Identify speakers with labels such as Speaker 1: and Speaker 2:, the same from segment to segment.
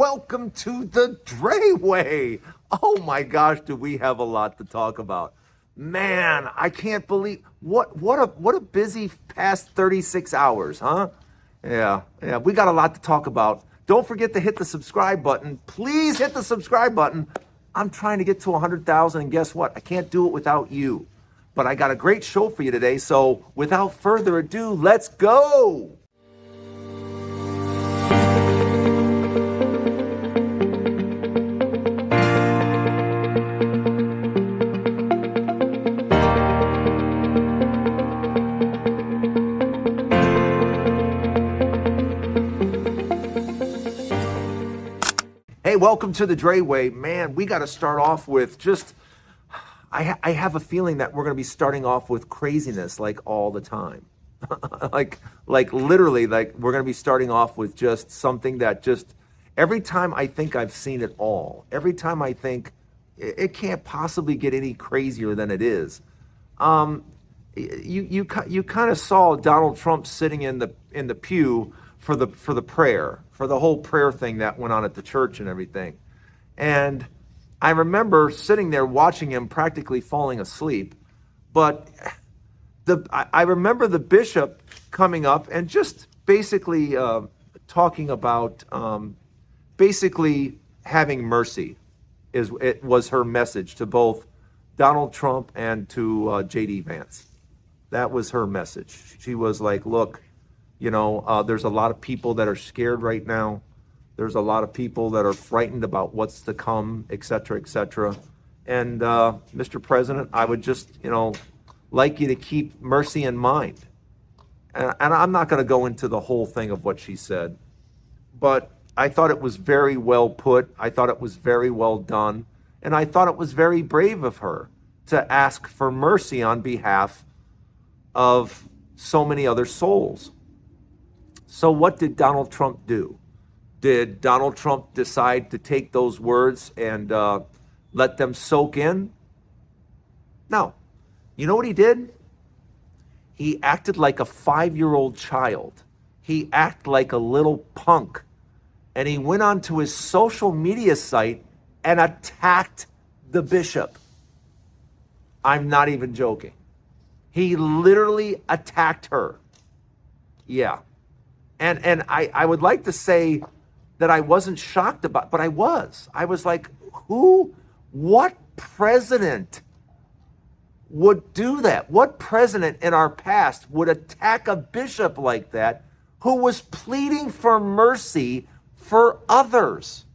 Speaker 1: welcome to the Drayway. Oh my gosh, do we have a lot to talk about. Man, I can't believe what a busy past 36 hours, huh? Yeah, we got a lot to talk about. Don't forget to hit the subscribe button. Please hit the subscribe button. I'm trying to get to 100,000, and guess what? I can't do it without you. But I got a great show for you today, so without further ado, let's go. Hey, welcome to the Drayway. Man, we got to start off with just, I have a feeling that we're going to be starting off with craziness like all the time. like literally, like we're going to be starting off with just something that just, every time I think I've seen it all, every time I think it can't possibly get any crazier than it is. You kind of saw Donald Trump sitting in the pew for the prayer, for the whole prayer thing that went on at the church and everything. And I remember sitting there watching him practically falling asleep. But I remember the bishop coming up and just basically talking about basically having mercy. It was her message to both Donald Trump and to J.D. Vance. That was her message. She was like, look, you know, there's a lot of people that are scared right now. There's a lot of people that are frightened about what's to come, et cetera, et cetera. And Mr. President, I would just, like you to keep mercy in mind. And I'm not going to go into the whole thing of what she said, but I thought it was very well put. I thought it was very well done. And I thought it was very brave of her to ask for mercy on behalf of so many other souls. So what did Donald Trump do? Did Donald Trump decide to take those words and let them soak in? No. You know what he did? He acted like a 5-year-old child. He acted like a little punk. And he went onto his social media site and attacked the bishop. I'm not even joking. He literally attacked her. Yeah. And I would like to say that I wasn't shocked about, but I was. I was like, what president would do that? What president in our past would attack a bishop like that who was pleading for mercy for others?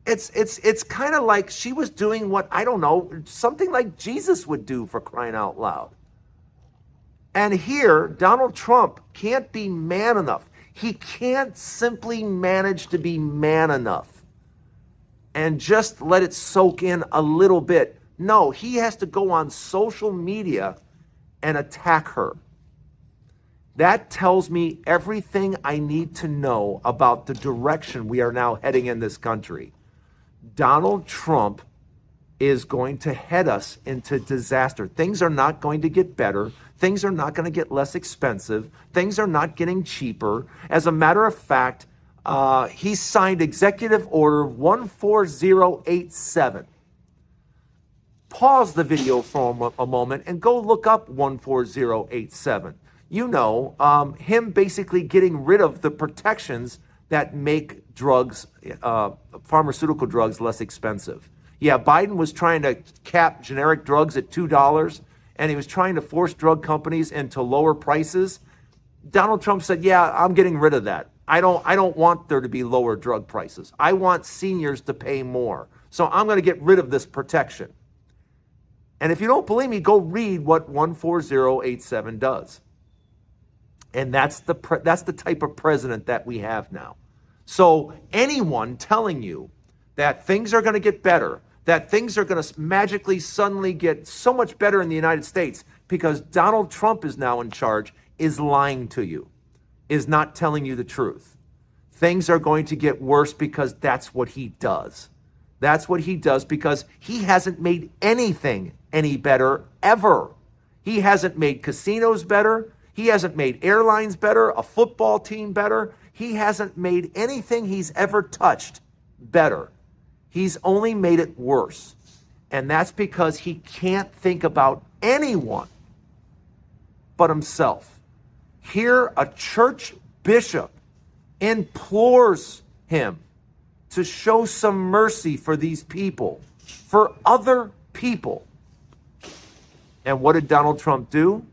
Speaker 1: It's kind of like she was doing what, I don't know, something like Jesus would do, for crying out loud. And here, Donald Trump can't be man enough. He can't simply manage to be man enough and just let it soak in a little bit. No, he has to go on social media and attack her. That tells me everything I need to know about the direction we are now heading in this country. Donald Trump is going to head us into disaster. Things are not going to get better. Things are not going to get less expensive. Things are not getting cheaper. As a matter of fact, he signed Executive Order 14087. Pause the video for a moment and go look up 14087. You know, him basically getting rid of the protections that make drugs, pharmaceutical drugs, less expensive. Yeah, Biden was trying to cap generic drugs at $2, and he was trying to force drug companies into lower prices. Donald Trump said, yeah, I'm getting rid of that. I don't want there to be lower drug prices. I want seniors to pay more. So I'm going to get rid of this protection. And if you don't believe me, go read what 14087 does. And that's the type of president that we have now. So anyone telling you that things are going to get better, that things are going to magically suddenly get so much better in the United States because Donald Trump is now in charge, is lying to you, is not telling you the truth. Things are going to get worse because that's what he does. That's what he does because he hasn't made anything any better ever. He hasn't made casinos better. He hasn't made airlines better, a football team better. He hasn't made anything he's ever touched better. He's only made it worse. And that's because he can't think about anyone but himself. Here, a church bishop implores him to show some mercy for these people, for other people. And what did Donald Trump do?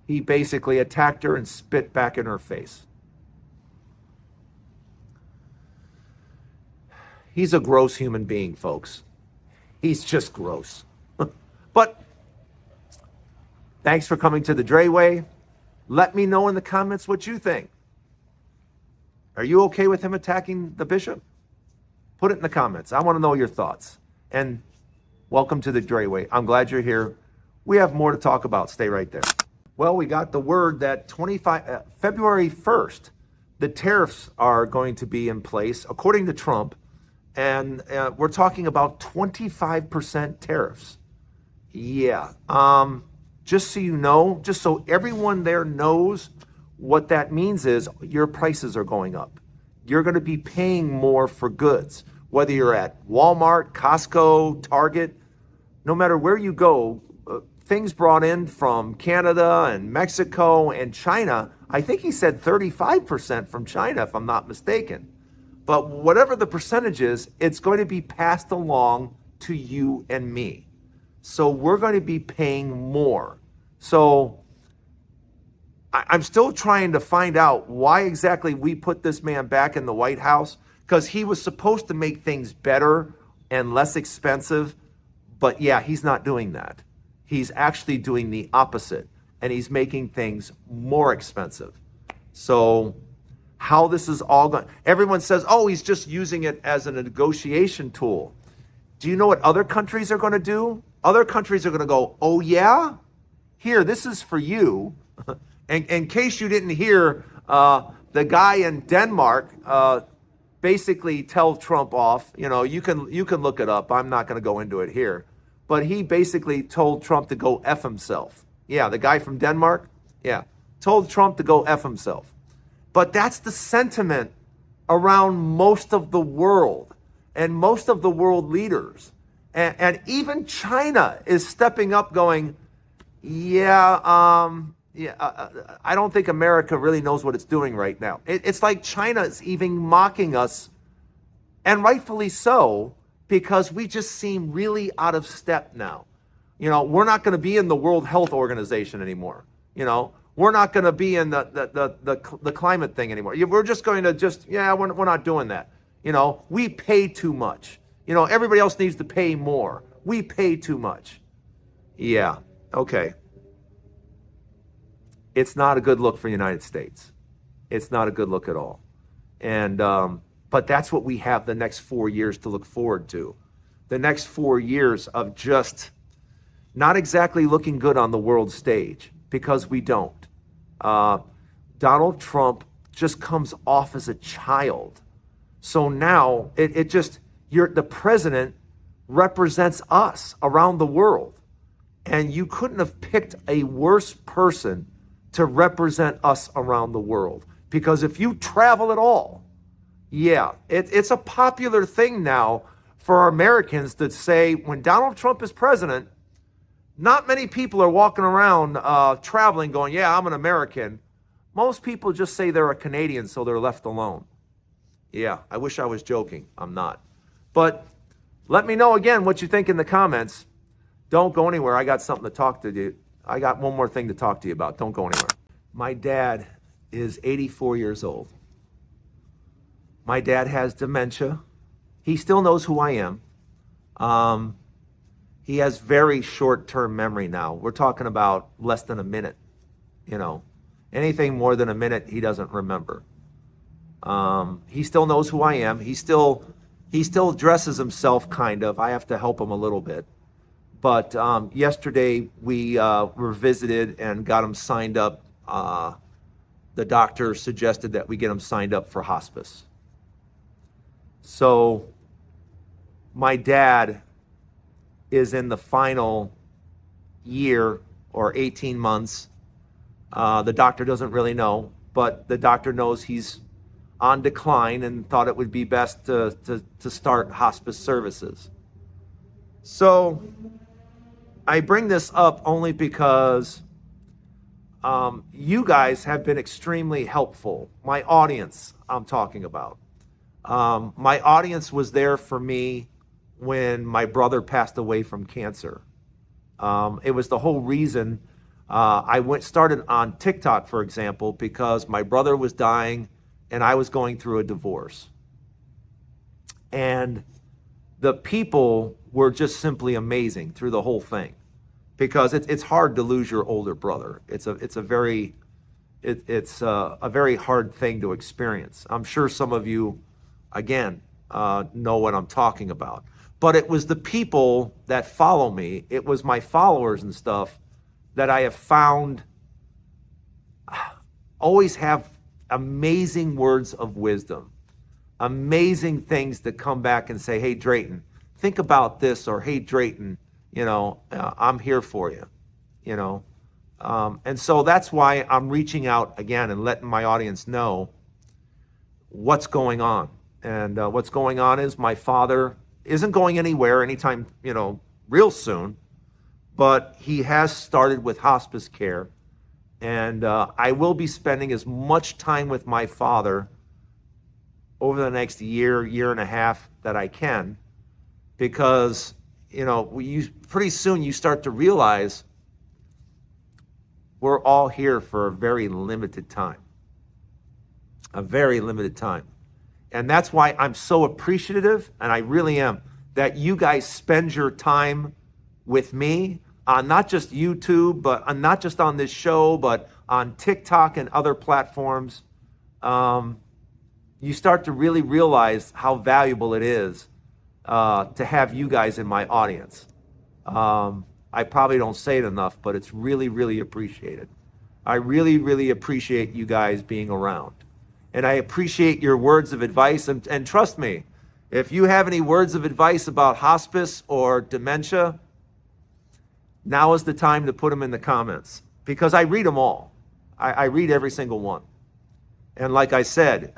Speaker 1: He basically attacked her and spit back in her face. He's a gross human being, folks. He's just gross. But thanks for coming to the Dre Way. Let me know in the comments what you think. Are you okay with him attacking the bishop? Put it in the comments. I want to know your thoughts. And welcome to the Dre Way. I'm glad you're here. We have more to talk about. Stay right there. Well, we got the word that February 1st, the tariffs are going to be in place, according to Trump. And we're talking about 25% tariffs. Yeah. Just so you know, just so everyone there knows, what that means is your prices are going up. You're going to be paying more for goods, whether you're at Walmart, Costco, Target, no matter where you go. Things brought in from Canada and Mexico and China, I think he said 35% from China, if I'm not mistaken. But whatever the percentage is, it's going to be passed along to you and me. So we're going to be paying more. So I'm still trying to find out why exactly we put this man back in the White House, because he was supposed to make things better and less expensive. But yeah, he's not doing that. He's actually doing the opposite, and he's making things more expensive. So how this is all going, everyone says, oh, he's just using it as a negotiation tool. Do you know what other countries are going to do? Other countries are going to go, oh yeah? Here, this is for you. And in case you didn't hear, the guy in Denmark basically tell Trump off. You know, you can look it up. I'm not going to go into it here. But he basically told Trump to go F himself. Yeah, the guy from Denmark, yeah, told Trump to go F himself. But that's the sentiment around most of the world and most of the world leaders. And even China is stepping up going, I don't think America really knows what it's doing right now. It's like China is even mocking us, and rightfully so, because we just seem really out of step now. You know, we're not going to be in the World Health Organization anymore. You know, we're not going to be in the climate thing anymore. We're just going to we're not doing that. You know, we pay too much. You know, everybody else needs to pay more. We pay too much. Yeah, okay. It's not a good look for the United States. It's not a good look at all. And but that's what we have the next 4 years to look forward to. The next 4 years of just not exactly looking good on the world stage, because we don't. Donald Trump just comes off as a child. So now the president represents us around the world. And you couldn't have picked a worse person to represent us around the world. Because if you travel at all, yeah, it's a popular thing now for Americans to say when Donald Trump is president, not many people are walking around traveling going, yeah, I'm an American. Most people just say they're a Canadian, so they're left alone. Yeah, I wish I was joking. I'm not. But let me know again what you think in the comments. Don't go anywhere. I got something to talk to you. I got one more thing to talk to you about. Don't go anywhere. My dad is 84 years old. My dad has dementia. He still knows who I am. He has very short-term memory now. We're talking about less than a minute. You know, anything more than a minute, he doesn't remember. He still knows who I am. He still dresses himself, kind of. I have to help him a little bit. But yesterday we were visited and got him signed up. The doctor suggested that we get him signed up for hospice. So my dad is in the final year or 18 months. The doctor doesn't really know, but the doctor knows he's on decline and thought it would be best to start hospice services. So I bring this up only because you guys have been extremely helpful. My audience, I'm talking about. My audience was there for me when my brother passed away from cancer. It was the whole reason I started on TikTok, for example, because my brother was dying and I was going through a divorce. And the people were just simply amazing through the whole thing, because it's hard to lose your older brother. It's a very hard thing to experience. I'm sure some of you, again, know what I'm talking about. But it was the people that follow me, it was my followers and stuff that I have found always have amazing words of wisdom, amazing things that come back and say, hey, Drayton, think about this, or hey, Drayton, I'm here for you, and so that's why I'm reaching out again and letting my audience know what's going on. And what's going on is my father isn't going anywhere anytime, real soon, but he has started with hospice care. And I will be spending as much time with my father over the next year and a half that I can, because, pretty soon you start to realize we're all here for a very limited time. A very limited time. And that's why I'm so appreciative, and I really am, that you guys spend your time with me on not just YouTube, but on not just on this show, but on TikTok and other platforms. You start to really realize how valuable it is to have you guys in my audience. I probably don't say it enough, but it's really, really appreciated. I really, really appreciate you guys being around. And I appreciate your words of advice. And trust me, if you have any words of advice about hospice or dementia, now is the time to put them in the comments, because I read them all. I read every single one. And like I said,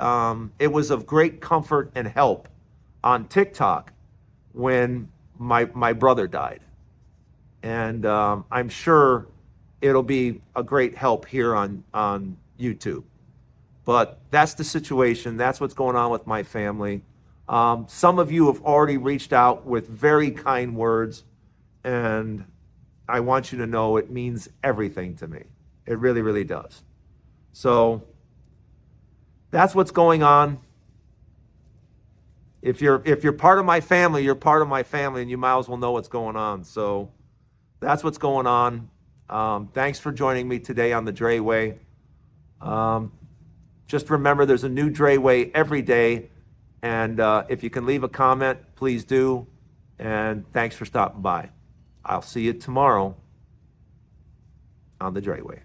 Speaker 1: it was of great comfort and help on TikTok when my brother died. And I'm sure it'll be a great help here on YouTube. But that's the situation. That's what's going on with my family. Some of you have already reached out with very kind words, and I want you to know it means everything to me. It really, really does. So that's what's going on. If you're part of my family, you're part of my family, and you might as well know what's going on. So that's what's going on. Thanks for joining me today on the Dre Way. Just remember, there's a new Dre Way every day. And if you can leave a comment, please do. And thanks for stopping by. I'll see you tomorrow on the Dre Way.